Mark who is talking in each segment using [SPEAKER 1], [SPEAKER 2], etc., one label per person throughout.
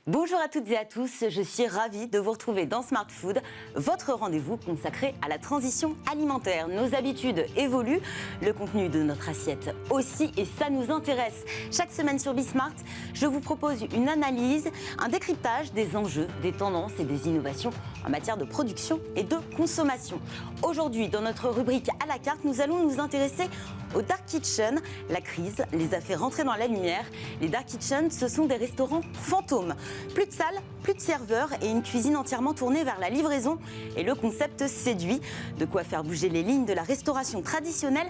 [SPEAKER 1] Bonjour à toutes et à tous, je suis ravie de vous retrouver dans Smart Food, votre rendez-vous consacré à la transition alimentaire. Nos habitudes évoluent, le contenu de notre assiette aussi et ça nous intéresse. Chaque semaine sur Bismart, je vous propose une analyse, un décryptage des enjeux, des tendances et des innovations en matière de production et de consommation. Aujourd'hui, dans notre rubrique à la carte, nous allons nous intéresser au Dark Kitchen. La crise les a fait rentrer dans la lumière. Les Dark Kitchen, ce sont des restaurants fantômes. Plus de salles, plus de serveurs et une cuisine entièrement tournée vers la livraison. Et le concept séduit. De quoi faire bouger les lignes de la restauration traditionnelle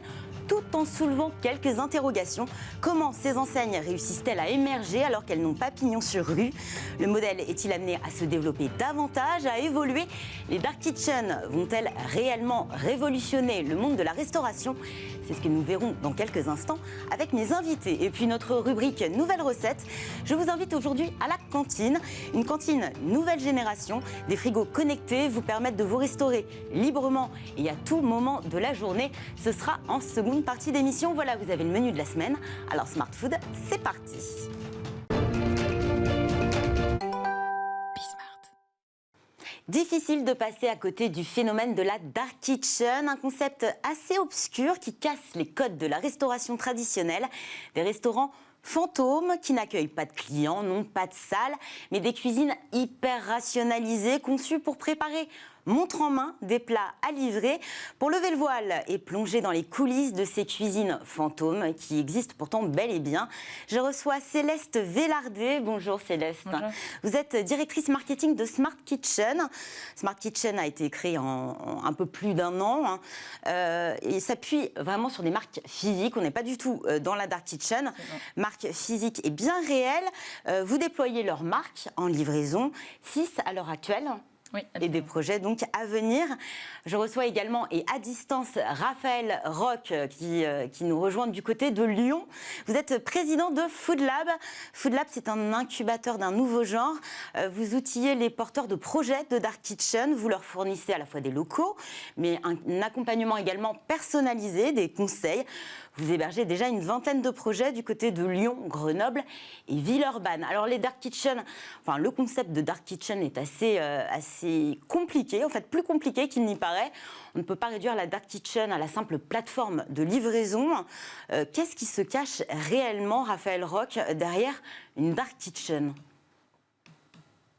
[SPEAKER 1] tout en soulevant quelques interrogations. Comment ces enseignes réussissent-elles à émerger alors qu'elles n'ont pas pignon sur rue? Le modèle est-il amené à se développer davantage, à évoluer? Les Dark Kitchen vont-elles réellement révolutionner le monde de la restauration? C'est ce que nous verrons dans quelques instants avec mes invités. Et puis notre rubrique Nouvelles recettes. Je vous invite aujourd'hui à la cantine. Une cantine nouvelle génération. Des frigos connectés vous permettent de vous restaurer librement et à tout moment de la journée. Ce sera en seconde partie d'émission. Voilà, vous avez le menu de la semaine. Alors Smart Food, c'est parti. Difficile de passer à côté du phénomène de la Dark Kitchen, un concept assez obscur qui casse les codes de la restauration traditionnelle. Des restaurants fantômes qui n'accueillent pas de clients, n'ont pas de salle, mais des cuisines hyper rationalisées, conçues pour préparer montre en main des plats à livrer. Pour lever le voile et plonger dans les coulisses de ces cuisines fantômes qui existent pourtant bel et bien, je reçois Céleste Velarde. Bonjour Céleste.
[SPEAKER 2] Bonjour.
[SPEAKER 1] Vous êtes directrice marketing de Smart Kitchen. Smart Kitchen a été créé en un peu plus d'un an et s'appuie vraiment sur des marques physiques. On n'est pas du tout dans la Dark Kitchen. Marques physiques et bien réelles. Vous déployez leurs marques en livraison, 6 à l'heure actuelle.
[SPEAKER 2] Oui,
[SPEAKER 1] et des projets donc à venir. Je reçois également et à distance Raphaël Roch qui nous rejoint du côté de Lyon. Vous êtes président de Food Lab. Food Lab, c'est un incubateur d'un nouveau genre. Vous outillez les porteurs de projets de Dark Kitchen. Vous leur fournissez à la fois des locaux, mais un accompagnement également personnalisé, des conseils. Vous hébergez déjà une vingtaine de projets du côté de Lyon, Grenoble et Villeurbanne. Alors les Dark Kitchen, enfin le concept de Dark Kitchen est assez compliqué, en fait plus compliqué qu'il n'y paraît. On ne peut pas réduire la Dark Kitchen à la simple plateforme de livraison. Qu'est-ce qui se cache réellement, Raphaël Roch, derrière une Dark Kitchen ?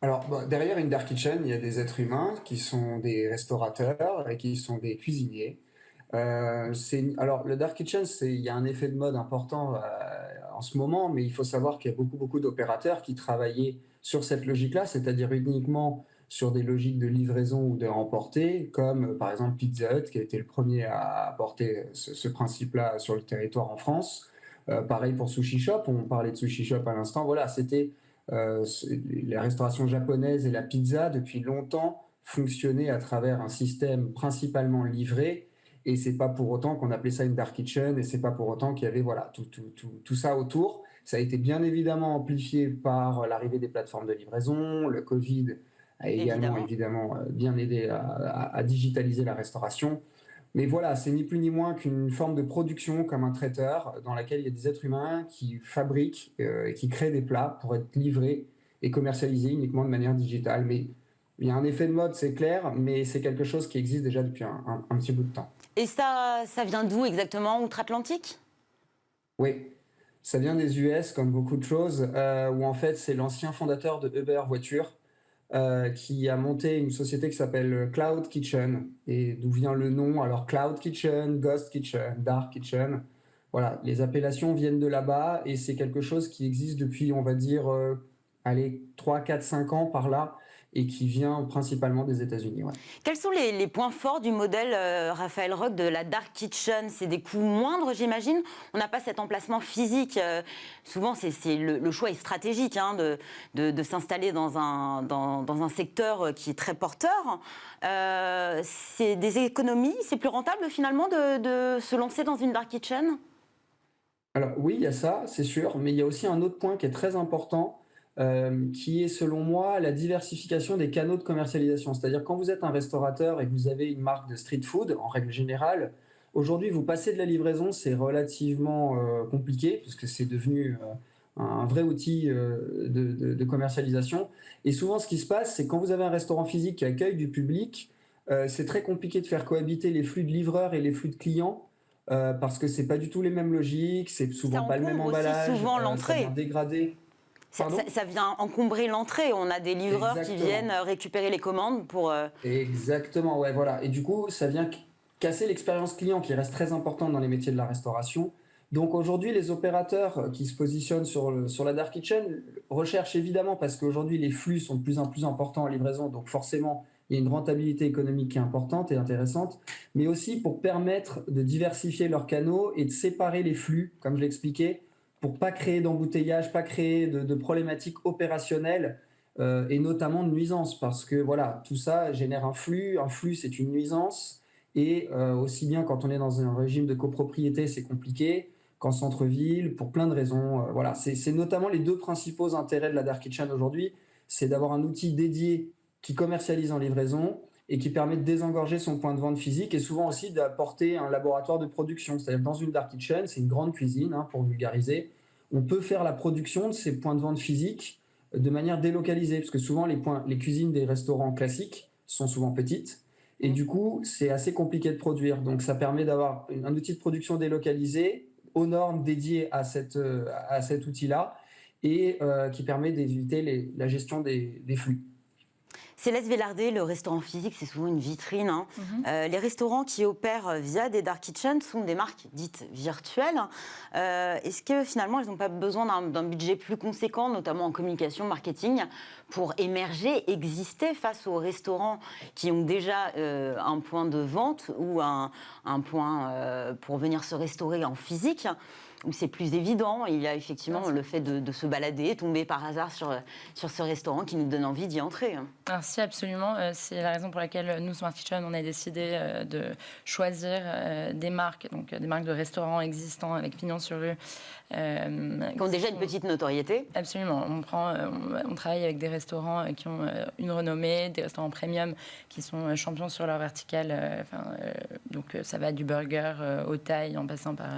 [SPEAKER 3] Alors, derrière une Dark Kitchen, il y a des êtres humains qui sont des restaurateurs et qui sont des cuisiniers. Alors, le Dark Kitchen, il y a un effet de mode important en ce moment, mais il faut savoir qu'il y a beaucoup d'opérateurs qui travaillaient sur cette logique-là, c'est-à-dire uniquement sur des logiques de livraison ou de emporter, comme par exemple Pizza Hut, qui a été le premier à apporter ce principe-là sur le territoire en France. Pareil pour Sushi Shop, on parlait de Sushi Shop à l'instant. Voilà, c'était la restauration japonaise et la pizza, depuis longtemps, fonctionnaient à travers un système principalement livré. Et c'est pas pour autant qu'on appelait ça une Dark Kitchen, et c'est pas pour autant qu'il y avait voilà, tout ça autour. Ça a été bien évidemment amplifié par l'arrivée des plateformes de livraison. Le Covid a évidemment bien aidé à digitaliser la restauration. Mais voilà, c'est ni plus ni moins qu'une forme de production comme un traiteur dans laquelle il y a des êtres humains qui fabriquent et qui créent des plats pour être livrés et commercialisés uniquement de manière digitale. Mais il y a un effet de mode, c'est clair, mais c'est quelque chose qui existe déjà depuis un petit bout de temps.
[SPEAKER 1] Et ça vient d'où exactement? Outre-Atlantique?
[SPEAKER 3] Oui, ça vient des US, comme beaucoup de choses, où en fait c'est l'ancien fondateur de Uber Voiture qui a monté une société qui s'appelle Cloud Kitchen. Et d'où vient le nom? Alors Cloud Kitchen, Ghost Kitchen, Dark Kitchen. Voilà, les appellations viennent de là-bas et c'est quelque chose qui existe depuis, on va dire, 3, 4, 5 ans par là, et qui vient principalement des États-Unis. Ouais.
[SPEAKER 1] Quels sont les points forts du modèle, Raphaël Roch, de la Dark Kitchen? C'est des coûts moindres, j'imagine. On n'a pas cet emplacement physique. Souvent, le choix est stratégique de s'installer dans un secteur qui est très porteur. C'est des économies. C'est plus rentable, finalement, de se lancer dans une Dark Kitchen?
[SPEAKER 3] Alors oui, il y a ça, c'est sûr, mais il y a aussi un autre point qui est très important, qui est selon moi la diversification des canaux de commercialisation. C'est-à-dire quand vous êtes un restaurateur et que vous avez une marque de street food, en règle générale, aujourd'hui vous passez de la livraison, c'est relativement compliqué, puisque c'est devenu un vrai outil de commercialisation. Et souvent, ce qui se passe, c'est quand vous avez un restaurant physique qui accueille du public, c'est très compliqué de faire cohabiter les flux de livreurs et les flux de clients parce que c'est pas du tout les mêmes logiques, c'est
[SPEAKER 1] Ça
[SPEAKER 3] souvent pas le même
[SPEAKER 1] encombre aussi
[SPEAKER 3] emballage,
[SPEAKER 1] souvent
[SPEAKER 3] ça vient
[SPEAKER 1] l'entrée.
[SPEAKER 3] dégrader. Pardon?
[SPEAKER 1] Ça vient encombrer l'entrée. On a des livreurs qui viennent
[SPEAKER 3] Exactement.
[SPEAKER 1] récupérer les commandes pour...
[SPEAKER 3] Exactement, ouais, voilà. Et du coup, ça vient casser l'expérience client qui reste très importante dans les métiers de la restauration. Donc aujourd'hui, les opérateurs qui se positionnent sur la dark kitchen recherchent évidemment, parce qu'aujourd'hui les flux sont de plus en plus importants en livraison, donc forcément il y a une rentabilité économique qui est importante et intéressante, mais aussi pour permettre de diversifier leurs canaux et de séparer les flux, comme je l'expliquais, pour pas créer d'embouteillage, pas créer de problématiques opérationnelles et notamment de nuisances, parce que voilà, tout ça génère un flux c'est une nuisance, et aussi bien quand on est dans un régime de copropriété, c'est compliqué, qu'en centre-ville, pour plein de raisons. Voilà, c'est notamment les deux principaux intérêts de la Dark Kitchen aujourd'hui, c'est d'avoir un outil dédié qui commercialise en livraison et qui permet de désengorger son point de vente physique, et souvent aussi d'apporter un laboratoire de production. C'est-à-dire dans une Dark Kitchen, c'est une grande cuisine, hein, pour vulgariser, on peut faire la production de ces points de vente physiques de manière délocalisée, parce que souvent les cuisines des restaurants classiques sont souvent petites, et du coup c'est assez compliqué de produire. Donc ça permet d'avoir un outil de production délocalisé aux normes dédiées à cet outil-là, et qui permet d'éviter la gestion des flux.
[SPEAKER 1] Céleste Vélardé, le restaurant physique, c'est souvent une vitrine, hein. Les restaurants qui opèrent via des dark kitchens sont des marques dites virtuelles. Est-ce que finalement, ils n'ont pas besoin d'un budget plus conséquent, notamment en communication, marketing, pour émerger, exister face aux restaurants qui ont déjà un point de vente ou un point pour venir se restaurer en physique, où c'est plus évident? Il y a effectivement le fait de se balader, tomber par hasard sur ce restaurant qui nous donne envie d'y entrer.
[SPEAKER 2] Alors si, absolument. C'est la raison pour laquelle nous, Smart Kitchen, on a décidé de choisir des marques, donc des marques de restaurants existants avec pignon sur rue.
[SPEAKER 1] Qui ont déjà une petite notoriété.
[SPEAKER 2] Absolument. On travaille avec des restaurants qui ont une renommée, des restaurants premium qui sont champions sur leur verticale. Donc ça va du burger au thaï en passant par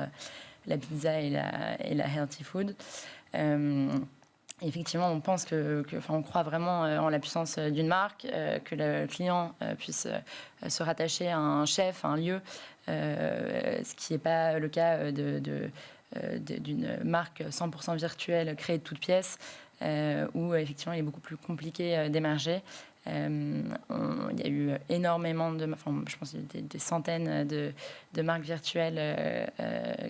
[SPEAKER 2] la pizza et la healthy food. Effectivement, on pense on croit vraiment en la puissance d'une marque, que le client puisse se rattacher à un chef, à un lieu, ce qui n'est pas le cas d'une marque 100% virtuelle créée de toutes pièces, où effectivement il est beaucoup plus compliqué d'émerger. Il y a eu énormément je pense qu'il y a des centaines de marques virtuelles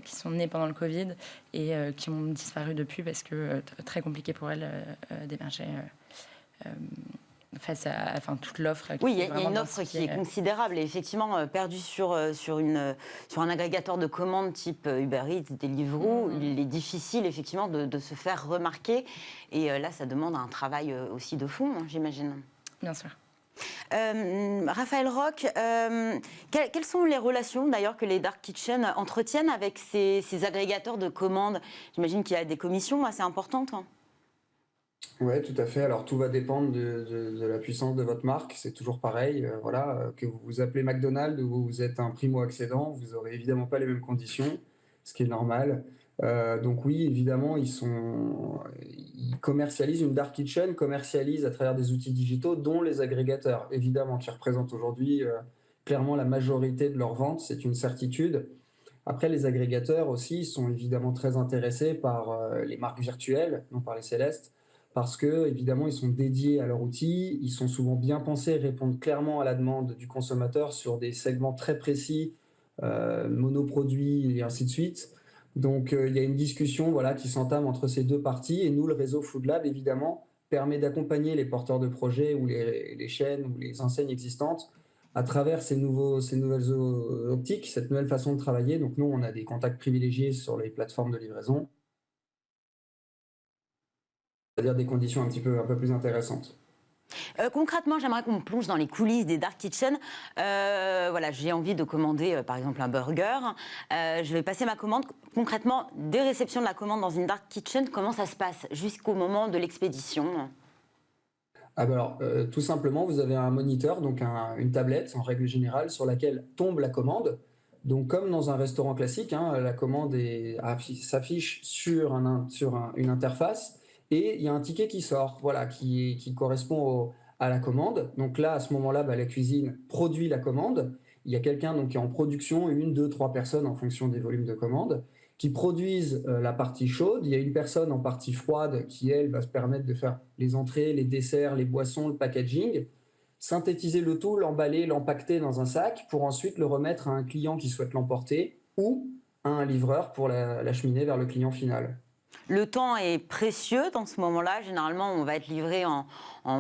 [SPEAKER 2] qui sont nées pendant le Covid et qui ont disparu depuis parce que très compliqué pour elles d'émerger face à toute l'offre.
[SPEAKER 1] Oui, il y a une offre qui est considérable et effectivement perdue sur un agrégateur de commandes type Uber Eats, Deliveroo. Il est difficile effectivement de se faire remarquer, et là ça demande un travail aussi de fond, hein, j'imagine.
[SPEAKER 2] Bien sûr.
[SPEAKER 1] Raphaël Roch, quelles sont les relations d'ailleurs que les dark kitchens entretiennent avec ces agrégateurs de commandes? J'imagine qu'il y a des commissions assez importantes.
[SPEAKER 3] Oui, tout à fait. Alors tout va dépendre de la puissance de votre marque. C'est toujours pareil. Que vous vous appelez McDonald's ou vous êtes un primo-accédant, vous n'aurez évidemment pas les mêmes conditions, ce qui est normal. Donc oui, évidemment, ils commercialisent, une dark kitchen commercialise à travers des outils digitaux, dont les agrégateurs, évidemment, qui représentent aujourd'hui clairement la majorité de leurs ventes, c'est une certitude. Après, les agrégateurs aussi sont évidemment très intéressés par les marques virtuelles, non par les Célestes, parce que évidemment, ils sont dédiés à leur outil, ils sont souvent bien pensés, répondent clairement à la demande du consommateur sur des segments très précis, monoproduits et ainsi de suite. Donc il y a une discussion qui s'entame entre ces deux parties, et nous, le réseau Food Lab, évidemment, permet d'accompagner les porteurs de projets ou les chaînes ou les enseignes existantes à travers ces nouvelles optiques, cette nouvelle façon de travailler. Donc nous, on a des contacts privilégiés sur les plateformes de livraison, c'est-à-dire des conditions un peu plus intéressantes.
[SPEAKER 1] Concrètement, j'aimerais qu'on plonge dans les coulisses des dark kitchens. J'ai envie de commander, par exemple, un burger. Je vais passer ma commande. Concrètement, dès réception de la commande dans une dark kitchen, comment ça se passe jusqu'au moment de l'expédition?
[SPEAKER 3] Tout simplement, vous avez un moniteur, donc une tablette en règle générale, sur laquelle tombe la commande. Donc, comme dans un restaurant classique, hein, la commande s'affiche sur une interface et il y a un ticket qui sort, voilà, qui correspond à la commande. Donc là, à ce moment-là, la cuisine produit la commande. Il y a quelqu'un donc qui est en production, une, deux, trois personnes en fonction des volumes de commandes, qui produisent la partie chaude. Il y a une personne en partie froide qui, elle, va se permettre de faire les entrées, les desserts, les boissons, le packaging, synthétiser le tout, l'emballer, l'empaqueter dans un sac pour ensuite le remettre à un client qui souhaite l'emporter ou à un livreur pour l'acheminer vers le client final.
[SPEAKER 1] Le temps est précieux dans ce moment-là. Généralement, on va être livré en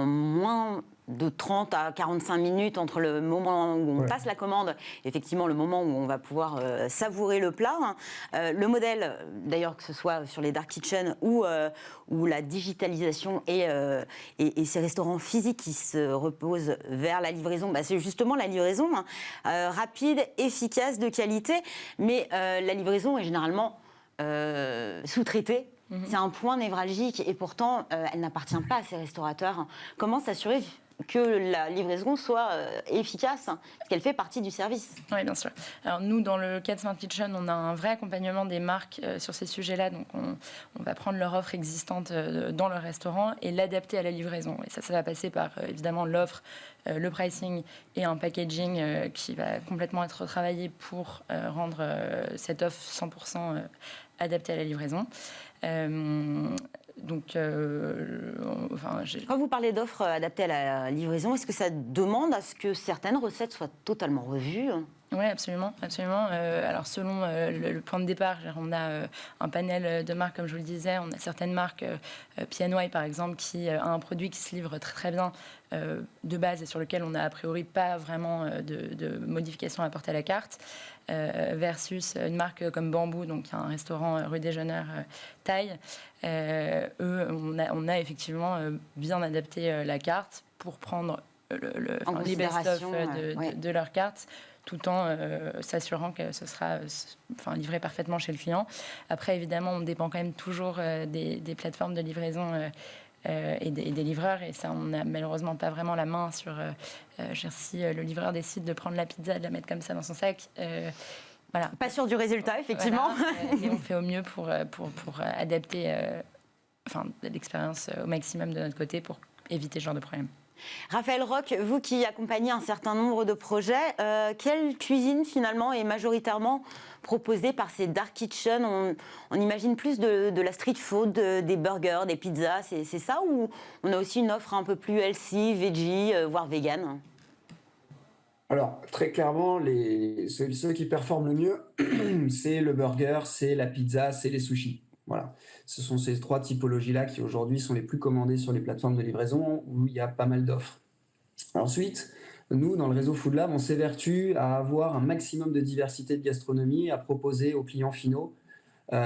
[SPEAKER 1] moins de 30 à 45 minutes entre le moment où on passe la commande et effectivement le moment où on va pouvoir savourer le plat. Le modèle, d'ailleurs, que ce soit sur les dark kitchens ou la digitalisation et ces restaurants physiques qui se reposent vers la livraison, c'est justement la livraison rapide, efficace, de qualité, mais la livraison est généralement sous-traitée. C'est un point névralgique et pourtant, elle n'appartient pas à ces restaurateurs. Comment s'assurer que la livraison soit efficace, parce qu'elle fait partie du service?
[SPEAKER 2] Oui, bien sûr. Alors nous, dans le cadre Smart Kitchen, on a un vrai accompagnement des marques sur ces sujets-là. Donc on va prendre leur offre existante dans leur restaurant et l'adapter à la livraison. Et ça va passer par évidemment l'offre, le pricing et un packaging qui va complètement être retravaillé pour rendre cette offre 100% adaptée à la livraison.
[SPEAKER 1] Quand vous parlez d'offres adaptées à la livraison, est-ce que ça demande à ce que certaines recettes soient totalement revues?
[SPEAKER 2] Oui, absolument. Alors, selon le point de départ, on a un panel de marques, comme je vous le disais. On a certaines marques, PNY par exemple, qui a un produit qui se livre très très bien de base et sur lequel on n'a a priori pas vraiment de modifications à apporter à la carte, versus une marque comme Bambou, donc un restaurant rue Déjeuneur Thaï. Eux, on a effectivement bien adapté la carte pour prendre les best-of de leur carte, tout en s'assurant que ce sera livré parfaitement chez le client. Après, évidemment, on dépend quand même toujours des plateformes de livraison et des livreurs, et ça, on n'a malheureusement pas vraiment la main sur si le livreur décide de prendre la pizza et de la mettre comme ça dans son sac. Voilà.
[SPEAKER 1] Pas sûr du résultat, effectivement.
[SPEAKER 2] Voilà, et on fait au mieux pour adapter l'expérience au maximum de notre côté pour éviter ce genre de problème.
[SPEAKER 1] Raphaël Roch, vous qui accompagnez un certain nombre de projets, quelle cuisine finalement est majoritairement proposée par ces dark kitchens? On imagine plus de la street food, des burgers, des pizzas, c'est ça? Ou on a aussi une offre un peu plus healthy, veggie, voire vegan?
[SPEAKER 3] Alors, très clairement, ceux qui performent le mieux, c'est le burger, c'est la pizza, c'est les sushis. Voilà. Ce sont ces trois typologies-là qui aujourd'hui sont les plus commandées sur les plateformes de livraison où il y a pas mal d'offres. Ensuite, nous, dans le réseau Food Lab, on s'évertue à avoir un maximum de diversité de gastronomie à proposer aux clients finaux,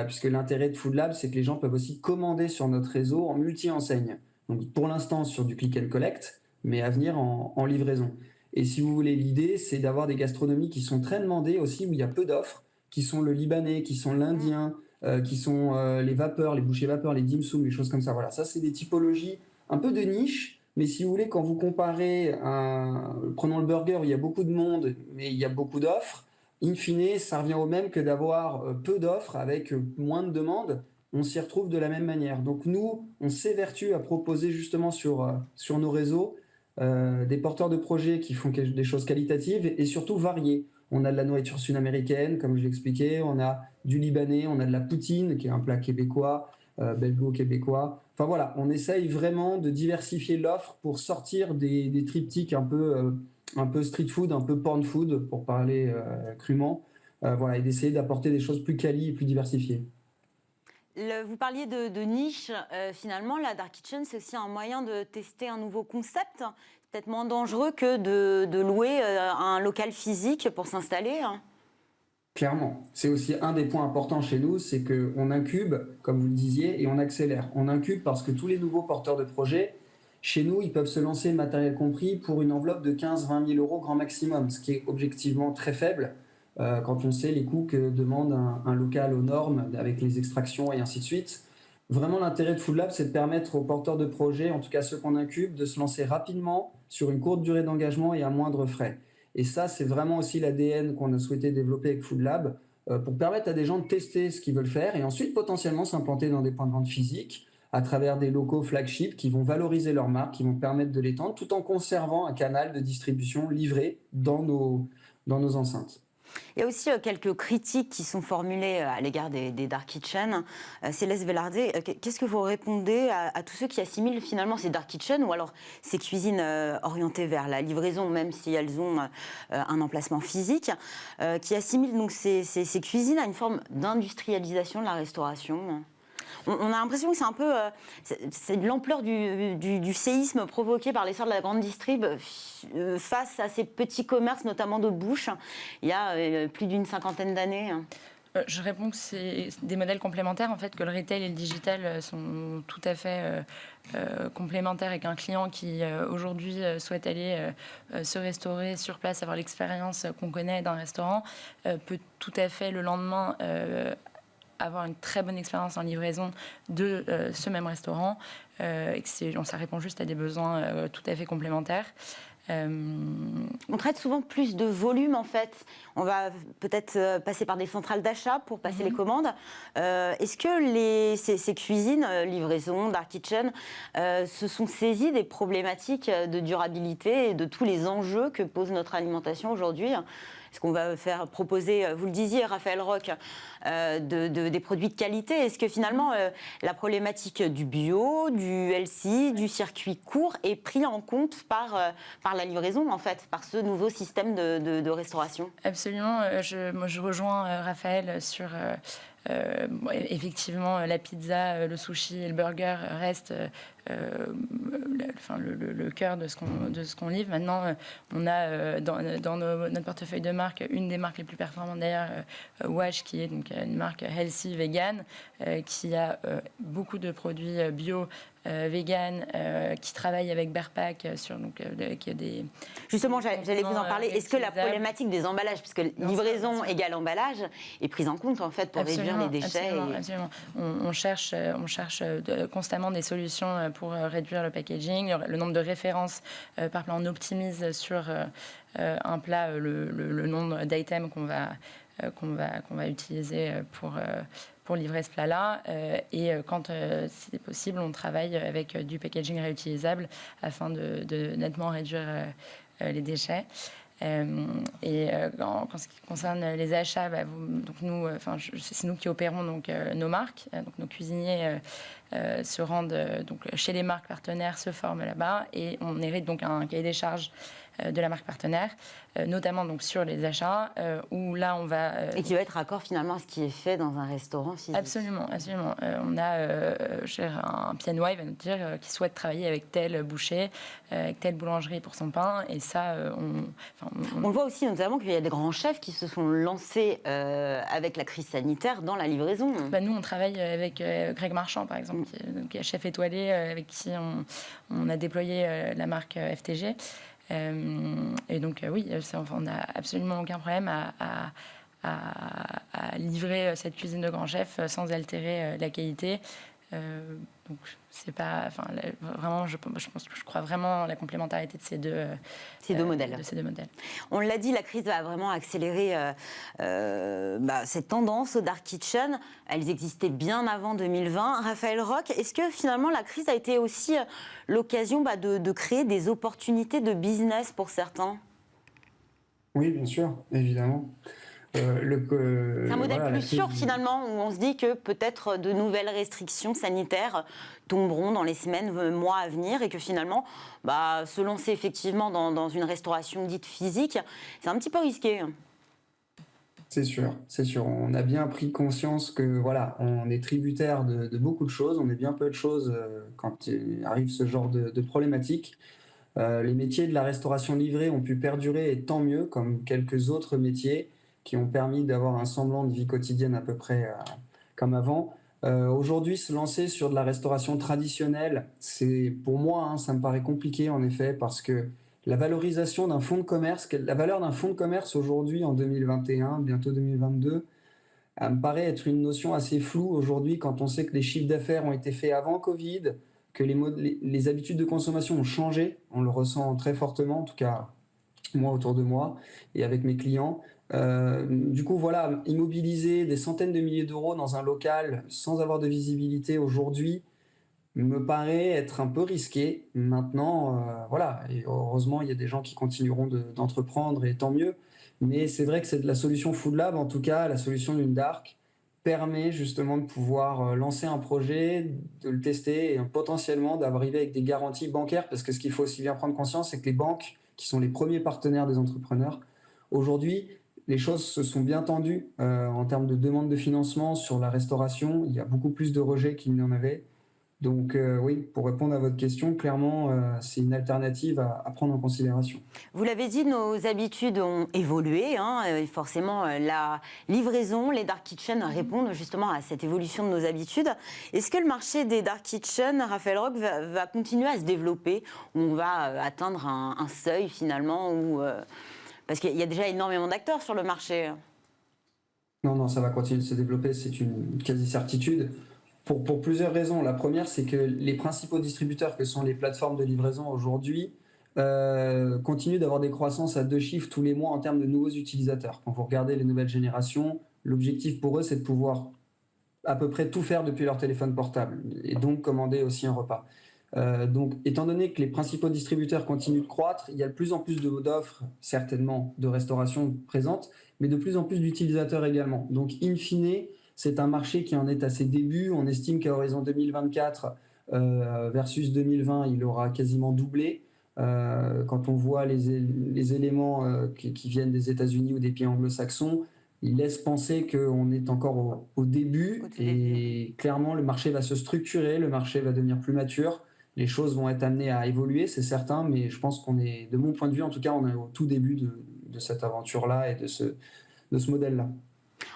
[SPEAKER 3] puisque l'intérêt de Food Lab, c'est que les gens peuvent aussi commander sur notre réseau en multi-enseigne. Donc, pour l'instant, sur du click and collect, mais à venir en livraison. Et si vous voulez, l'idée, c'est d'avoir des gastronomies qui sont très demandées aussi, où il y a peu d'offres, qui sont le libanais, qui sont l'indien, qui sont les vapeurs, les bouchées vapeurs, les dim sum, les choses comme ça. Voilà, ça, c'est des typologies un peu de niche, mais si vous voulez, quand vous comparez, prenons le burger, où il y a beaucoup de monde, mais il y a beaucoup d'offres, in fine, ça revient au même que d'avoir peu d'offres avec moins de demandes. On s'y retrouve de la même manière. Donc nous, on s'évertue à proposer justement sur nos réseaux des porteurs de projets qui font des choses qualitatives et surtout variées. On a de la nourriture sud-américaine, comme je l'expliquais, on a du libanais, on a de la poutine, qui est un plat québécois, belgo-québécois. Enfin voilà, on essaye vraiment de diversifier l'offre pour sortir des triptyques un peu street food, un peu porn food, pour parler crûment, voilà, et d'essayer d'apporter des choses plus quali et plus diversifiées.
[SPEAKER 1] Vous parliez de niche. Finalement, la dark kitchen, c'est aussi un moyen de tester un nouveau concept, peut-être moins dangereux que de louer un local physique pour s'installer.
[SPEAKER 3] Clairement, c'est aussi un des points importants chez nous, c'est qu'on incube, comme vous le disiez, et on accélère. On incube parce que tous les nouveaux porteurs de projets, chez nous, ils peuvent se lancer, matériel compris, pour une enveloppe de 15-20 000 euros grand maximum, ce qui est objectivement très faible quand on sait les coûts que demande un local aux normes, avec les extractions et ainsi de suite. Vraiment, l'intérêt de Food Lab, c'est de permettre aux porteurs de projets, en tout cas ceux qu'on incube, de se lancer rapidement sur une courte durée d'engagement et à moindre frais. Et ça, c'est vraiment aussi l'ADN qu'on a souhaité développer avec Food Lab, pour permettre à des gens de tester ce qu'ils veulent faire et ensuite potentiellement s'implanter dans des points de vente physiques à travers des locaux flagship qui vont valoriser leur marque, qui vont permettre de l'étendre tout en conservant un canal de distribution livré dans nos enceintes.
[SPEAKER 1] Il y a aussi quelques critiques qui sont formulées à l'égard des dark kitchens. Céleste Velarde, qu'est-ce que vous répondez à tous ceux qui assimilent finalement ces dark kitchens ou alors ces cuisines orientées vers la livraison, même si elles ont un emplacement physique, qui assimilent donc ces cuisines à une forme d'industrialisation de la restauration? On a l'impression que c'est un peu c'est de l'ampleur du séisme provoqué par l'essor de la grande distrib face à ces petits commerces, notamment de bouche, il y a plus d'une cinquantaine d'années.
[SPEAKER 2] Je réponds que c'est des modèles complémentaires, en fait, que le retail et le digital sont tout à fait complémentaires et qu'un client qui aujourd'hui souhaite aller se restaurer sur place, avoir l'expérience qu'on connaît d'un restaurant, peut tout à fait le lendemain avoir une très bonne expérience en livraison de ce même restaurant. Et ça répond juste à des besoins tout à fait complémentaires.
[SPEAKER 1] On traite souvent plus de volume en fait. On va peut-être passer par des centrales d'achat pour passer les commandes. Est-ce que ces cuisines, livraison, dark kitchen, se sont saisies des problématiques de durabilité et de tous les enjeux que pose notre alimentation aujourd'hui? Est-ce qu'on va faire proposer, vous le disiez, Raphaël Roch, des produits de qualité? Est-ce que finalement, la problématique du bio, du healthy, du circuit court est prise en compte par la livraison, en fait, par ce nouveau système de restauration?
[SPEAKER 2] Absolument. Je rejoins Raphaël sur... effectivement, la pizza, le sushi et le burger restent le cœur de ce qu'on livre. Maintenant, on a dans notre portefeuille de marques, une des marques les plus performantes d'ailleurs, Wash, qui est donc une marque healthy, vegan, qui a beaucoup de produits bio, vegan, qui travaille avec Bearpack qui a des...
[SPEAKER 1] Justement, j'allais vous en parler. Est-ce que la problématique des emballages, puisque livraison égale emballage, est prise en compte en fait pour réduire les déchets?
[SPEAKER 2] Absolument. On cherche constamment des solutions pour réduire le packaging, le nombre de références par plat. On optimise sur un plat le nombre d'items qu'on va utiliser pour livrer ce plat-là. Et quand c'est possible, on travaille avec du packaging réutilisable afin de nettement réduire les déchets. En ce qui concerne les achats, c'est nous qui opérons nos marques. Donc nos cuisiniers se rendent chez les marques partenaires, se forment là-bas et on hérite donc un cahier des charges de la marque partenaire, notamment donc sur les achats, où là on va...
[SPEAKER 1] Et qui va être raccord finalement à ce qui est fait dans un restaurant physique.
[SPEAKER 2] Absolument. On a un PNY, va nous dire, qui souhaite travailler avec tel boucher, avec telle boulangerie pour son pain, et ça,
[SPEAKER 1] on le voit aussi notamment qu'il y a des grands chefs qui se sont lancés avec la crise sanitaire dans la livraison.
[SPEAKER 2] Nous, on travaille avec Greg Marchand, par exemple, qui est chef étoilé, avec qui on a déployé la marque FTG. Et donc, oui, on n'a absolument aucun problème à livrer cette cuisine de grand chef sans altérer la qualité. Donc, c'est pas, vraiment, je crois vraiment à la complémentarité de ces deux modèles.
[SPEAKER 1] On l'a dit, la crise va vraiment accélérer cette tendance au dark kitchen. Elles existaient bien avant 2020. Raphaël Roch, est-ce que finalement la crise a été aussi l'occasion de créer des opportunités de business pour certains?
[SPEAKER 3] Oui, bien sûr, évidemment.
[SPEAKER 1] C'est un modèle plus sûr finalement, où on se dit que peut-être de nouvelles restrictions sanitaires tomberont dans les semaines, mois à venir, et que finalement, se lancer effectivement dans une restauration dite physique, c'est un petit peu risqué.
[SPEAKER 3] C'est sûr. On a bien pris conscience que on est tributaire de beaucoup de choses, on est bien peu de choses quand il arrive ce genre de problématique. Les métiers de la restauration livrée ont pu perdurer, et tant mieux, comme quelques autres métiers qui ont permis d'avoir un semblant de vie quotidienne à peu près comme avant. Aujourd'hui, se lancer sur de la restauration traditionnelle, pour moi, ça me paraît compliqué en effet, parce que la valorisation d'un fonds de commerce, la valeur d'un fonds de commerce aujourd'hui en 2021, bientôt 2022, elle me paraît être une notion assez floue aujourd'hui quand on sait que les chiffres d'affaires ont été faits avant Covid, que les habitudes de consommation ont changé, on le ressent très fortement, en tout cas moi autour de moi et avec mes clients. Du coup, voilà, immobiliser des centaines de milliers d'euros dans un local sans avoir de visibilité aujourd'hui me paraît être un peu risqué. Maintenant, voilà, et heureusement, il y a des gens qui continueront d'entreprendre et tant mieux. Mais c'est vrai que c'est de la solution Food Lab, en tout cas, la solution d'une Dark permet justement de pouvoir lancer un projet, de le tester et potentiellement d'arriver avec des garanties bancaires, parce que ce qu'il faut aussi bien prendre conscience, c'est que les banques, qui sont les premiers partenaires des entrepreneurs, aujourd'hui, les choses se sont bien tendues en termes de demande de financement sur la restauration. Il y a beaucoup plus de rejets qu'il n'y en avait. Donc oui, pour répondre à votre question, clairement, c'est une alternative à prendre en considération.
[SPEAKER 1] Vous l'avez dit, nos habitudes ont évolué, hein, et forcément la livraison, les dark kitchens répondent justement à cette évolution de nos habitudes. Est-ce que le marché des dark kitchens, Raphaël Roch, va continuer à se développer, où on va atteindre un seuil finalement parce qu'il y a déjà énormément d'acteurs sur le marché?
[SPEAKER 3] Non, ça va continuer de se développer, c'est une quasi-certitude. Pour plusieurs raisons. La première, c'est que les principaux distributeurs que sont les plateformes de livraison aujourd'hui continuent d'avoir des croissances à 2 chiffres tous les mois en termes de nouveaux utilisateurs. Quand vous regardez les nouvelles générations, l'objectif pour eux, c'est de pouvoir à peu près tout faire depuis leur téléphone portable et donc commander aussi un repas. Donc, étant donné que les principaux distributeurs continuent de croître, il y a de plus en plus d'offres, certainement, de restauration présentes, mais de plus en plus d'utilisateurs également. Donc, in fine, c'est un marché qui en est à ses débuts. On estime qu'à horizon 2024 versus 2020, il aura quasiment doublé. Quand on voit les éléments qui viennent des États-Unis ou des pays anglo-saxons, il laisse penser qu'on est encore au début. Et clairement, le marché va se structurer, le marché va devenir plus mature. Les choses vont être amenées à évoluer, c'est certain, mais je pense qu'on est, de mon point de vue en tout cas, on est au tout début de cette aventure-là et de ce modèle-là.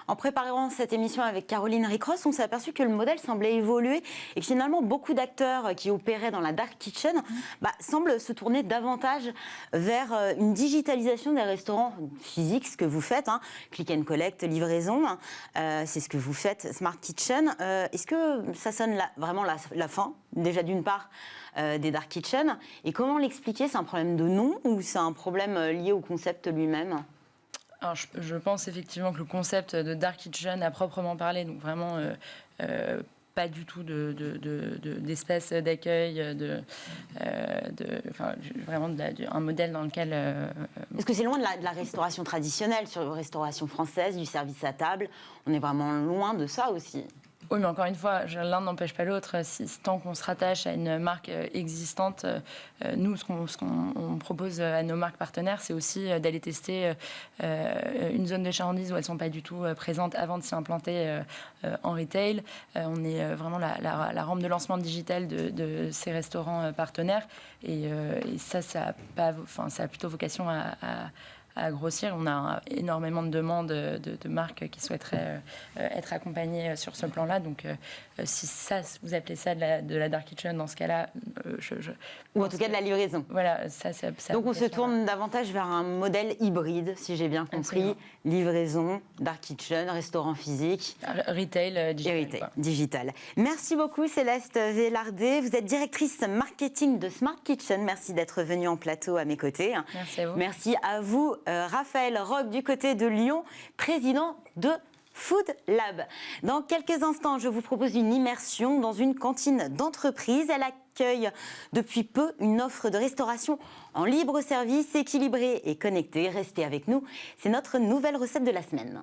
[SPEAKER 1] En préparant cette émission avec Caroline Ricross, on s'est aperçu que le modèle semblait évoluer et que finalement beaucoup d'acteurs qui opéraient dans la dark kitchen semblent se tourner davantage vers une digitalisation des restaurants physiques, ce que vous faites, hein, click and collect, livraison, c'est ce que vous faites, Smart Kitchen. Est-ce que ça sonne vraiment la fin, déjà d'une part, des dark kitchen, et comment l'expliquer? C'est un problème de nom ou c'est un problème lié au concept lui-même?
[SPEAKER 2] Alors, je pense effectivement que le concept de dark kitchen à proprement parler, donc vraiment pas du tout d'espace d'accueil, vraiment un modèle dans lequel...
[SPEAKER 1] Parce que c'est loin de la restauration traditionnelle, sur la restauration française, du service à table. On est vraiment loin de ça aussi.
[SPEAKER 2] Oui, mais encore une fois, l'un n'empêche pas l'autre. Tant qu'on se rattache à une marque existante, nous, ce qu'on propose à nos marques partenaires, c'est aussi d'aller tester une zone de chalandise où elles ne sont pas du tout présentes avant de s'y implanter en retail. On est vraiment la rampe de lancement digital de ces restaurants partenaires. Et ça a plutôt vocation à grossir. On a énormément de demandes de marques qui souhaiteraient être accompagnées sur ce plan-là. Donc, si ça, vous appelez ça de la dark kitchen, dans ce cas-là,
[SPEAKER 1] ou en tout cas de la livraison.
[SPEAKER 2] Voilà,
[SPEAKER 1] donc, on se tourne davantage vers un modèle hybride, si j'ai bien compris. Absolument. Livraison, dark kitchen, restaurant physique.
[SPEAKER 2] Retail
[SPEAKER 1] digital. Merci beaucoup, Céleste Vélardet. Vous êtes directrice marketing de Smart Kitchen. Merci d'être venue en plateau à mes côtés.
[SPEAKER 2] Merci à vous.
[SPEAKER 1] Merci à vous, Raphaël Roch, du côté de Lyon, président de Food Lab. Dans quelques instants, je vous propose une immersion dans une cantine d'entreprise. Elle accueille depuis peu une offre de restauration en libre service, équilibrée et connectée. Restez avec nous, c'est notre nouvelle recette de la semaine.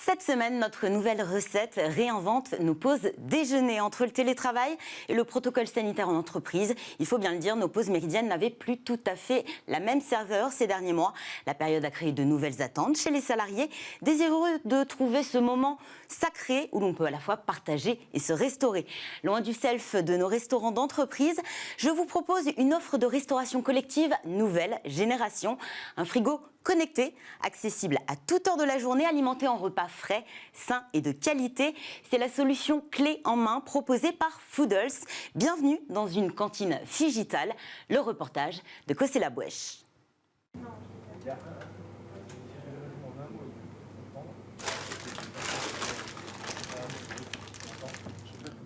[SPEAKER 1] Cette semaine, notre nouvelle recette réinvente nos pauses déjeuner. Entre le télétravail et le protocole sanitaire en entreprise, il faut bien le dire, nos pauses méridiennes n'avaient plus tout à fait la même saveur ces derniers mois. La période a créé de nouvelles attentes chez les salariés, désireux de trouver ce moment sacré où l'on peut à la fois partager et se restaurer. Loin du self de nos restaurants d'entreprise, je vous propose une offre de restauration collective nouvelle génération. Un frigo connecté, accessible à toute heure de la journée, alimenté en repas frais, sains et de qualité. C'est la solution clé en main proposée par Foodles. Bienvenue dans une cantine digitale. Le reportage de Kossé Labouèche.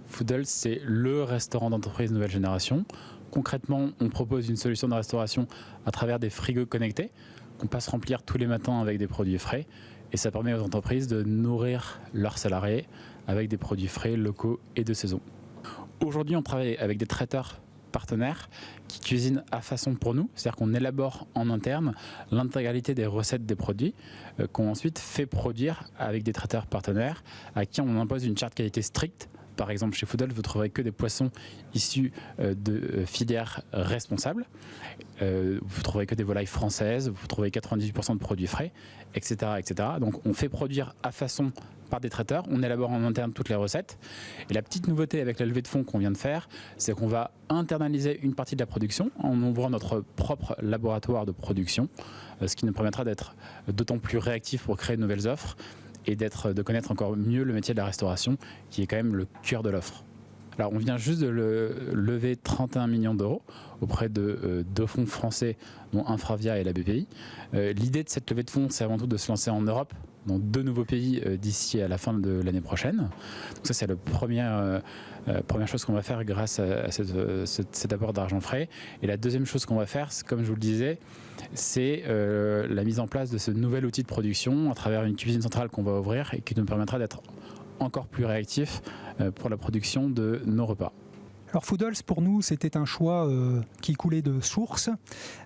[SPEAKER 4] Foodles, c'est le restaurant d'entreprise nouvelle génération concrètement, on propose une solution de restauration à travers des frigos connectés qu'on passe remplir tous les matins avec des produits frais. Et ça permet aux entreprises de nourrir leurs salariés avec des produits frais, locaux et de saison. Aujourd'hui, on travaille avec des traiteurs partenaires qui cuisinent à façon pour nous, c'est-à-dire qu'on élabore en interne l'intégralité des recettes des produits qu'on ensuite fait produire avec des traiteurs partenaires à qui on impose une charte qualité stricte. Par exemple, chez Foodle, vous ne trouverez que des poissons issus de filières responsables. Vous ne trouverez que des volailles françaises, vous trouvez 98% de produits frais, etc., etc. Donc on fait produire à façon par des traiteurs, on élabore en interne toutes les recettes. Et la petite nouveauté avec la levée de fonds qu'on vient de faire, c'est qu'on va internaliser une partie de la production en ouvrant notre propre laboratoire de production, ce qui nous permettra d'être d'autant plus réactifs pour créer de nouvelles offres et de connaître encore mieux le métier de la restauration, qui est quand même le cœur de l'offre. Alors on vient juste de lever 31 millions d'euros auprès de deux fonds français, dont Infravia et la BPI. L'idée de cette levée de fonds, c'est avant tout de se lancer en Europe, dans 2 nouveaux pays d'ici à la fin de l'année prochaine. Donc ça, c'est la première chose qu'on va faire grâce à cet apport d'argent frais. Et la deuxième chose qu'on va faire, comme je vous le disais, c'est la mise en place de ce nouvel outil de production à travers une cuisine centrale qu'on va ouvrir et qui nous permettra d'être encore plus réactifs pour la production de nos repas.
[SPEAKER 5] Alors Foodles, pour nous, c'était un choix qui coulait de source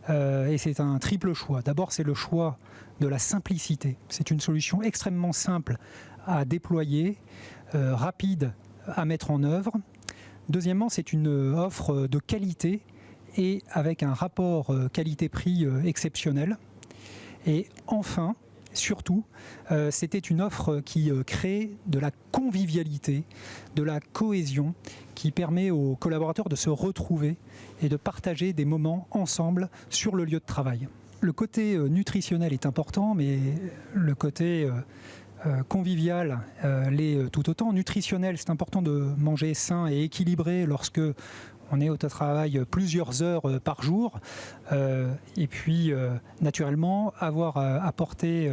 [SPEAKER 5] et c'est un triple choix. D'abord, c'est le choix de la simplicité. C'est une solution extrêmement simple à déployer, rapide à mettre en œuvre. Deuxièmement, c'est une offre de qualité et avec un rapport qualité-prix exceptionnel. Et enfin, surtout, c'était une offre qui crée de la convivialité, de la cohésion, qui permet aux collaborateurs de se retrouver et de partager des moments ensemble sur le lieu de travail. Le côté nutritionnel est important, mais le côté convivial l'est tout autant. Nutritionnel, c'est important de manger sain et équilibré lorsque on est au travail plusieurs heures par jour. Et puis, naturellement, avoir apporté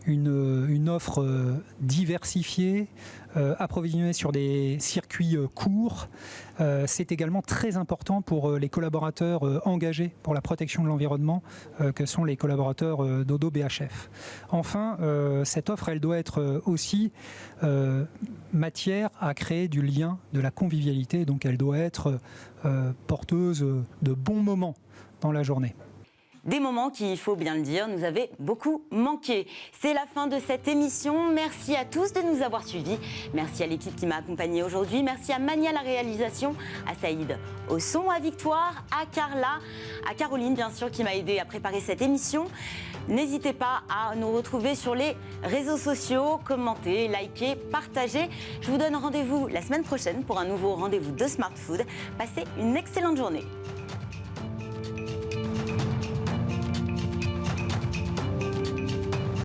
[SPEAKER 5] une offre diversifiée, approvisionnée sur des circuits courts, c'est également très important pour les collaborateurs engagés pour la protection de l'environnement, que sont les collaborateurs d'Odo BHF. Enfin, cette offre, elle doit être aussi matière à créer du lien, de la convivialité, donc elle doit être porteuse de bons moments dans la journée.
[SPEAKER 1] Des moments qui, il faut bien le dire, nous avaient beaucoup manqué. C'est la fin de cette émission. Merci à tous de nous avoir suivis. Merci à l'équipe qui m'a accompagnée aujourd'hui. Merci à Mania à la réalisation, à Saïd au son, à Victoire, à Carla, à Caroline bien sûr qui m'a aidé à préparer cette émission. N'hésitez pas à nous retrouver sur les réseaux sociaux, commenter, liker, partager. Je vous donne rendez-vous la semaine prochaine pour un nouveau rendez-vous de Smart Food. Passez une excellente journée.